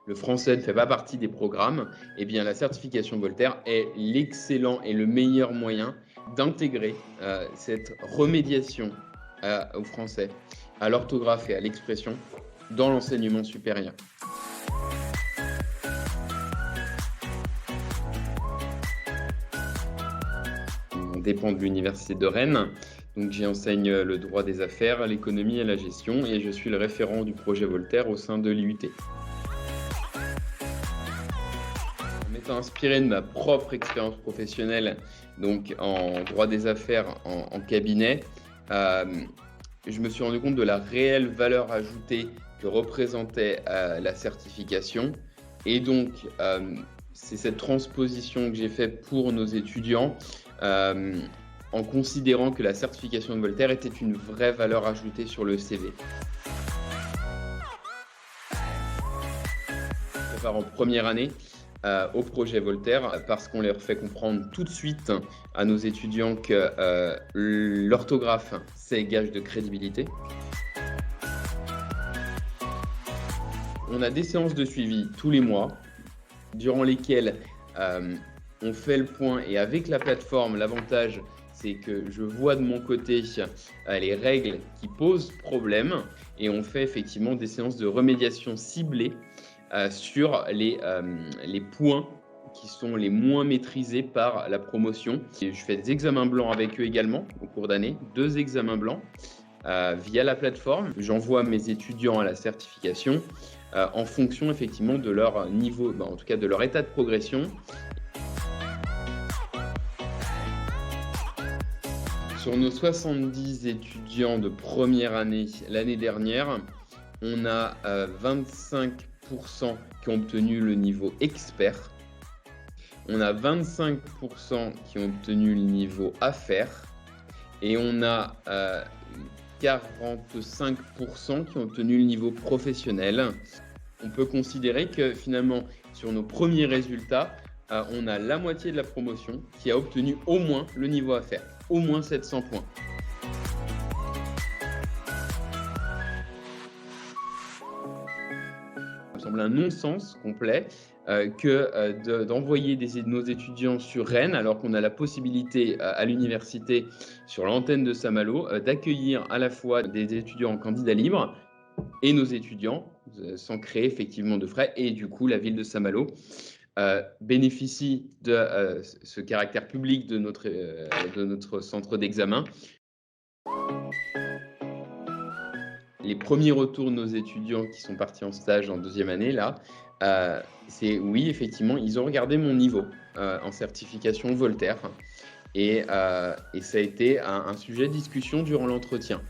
le français ne fait pas partie des programmes, eh bien la certification Voltaire est l'excellent et le meilleur moyen d'intégrer cette remédiation au français, à l'orthographe et à l'expression dans l'enseignement supérieur. On dépend de l'Université de Rennes. Donc, j'y enseigne le droit des affaires, l'économie et la gestion, et je suis le référent du projet Voltaire au sein de l'IUT. En m'étant inspiré de ma propre expérience professionnelle, donc en droit des affaires en cabinet, je me suis rendu compte de la réelle valeur ajoutée que représentait la certification. Et donc, c'est cette transposition que j'ai faite pour nos étudiants en considérant que la certification de Voltaire était une vraie valeur ajoutée sur le CV. Je prépare en première année au projet Voltaire parce qu'on leur fait comprendre tout de suite à nos étudiants que l'orthographe, c'est gage de crédibilité. On a des séances de suivi tous les mois durant lesquelles on fait le point, et avec la plateforme, l'avantage, c'est que je vois de mon côté les règles qui posent problème, et on fait effectivement des séances de remédiation ciblées sur les points qui sont les moins maîtrisés par la promotion. Et je fais des examens blancs avec eux également au cours d'année, 2 examens blancs via la plateforme. J'envoie mes étudiants à la certification en fonction effectivement de leur niveau, en tout cas de leur état de progression. Sur nos 70 étudiants de première année l'année dernière, on a 25% qui ont obtenu le niveau expert. On a 25% qui ont obtenu le niveau affaires. Et on a 45% qui ont obtenu le niveau professionnel. On peut considérer que finalement, sur nos premiers résultats, on a la moitié de la promotion qui a obtenu au moins le niveau affaires, au moins 700 points. Ça me semble un non-sens complet d'envoyer nos étudiants sur Rennes alors qu'on a la possibilité à l'université, sur l'antenne de Saint-Malo, d'accueillir à la fois des étudiants en candidat libre et nos étudiants sans créer effectivement de frais. Et du coup, la ville de Saint-Malo bénéficie de ce caractère public de notre centre d'examen. Les premiers retours de nos étudiants qui sont partis en stage en 2e année, là, c'est oui, effectivement, ils ont regardé mon niveau en certification Voltaire et ça a été un sujet de discussion durant l'entretien.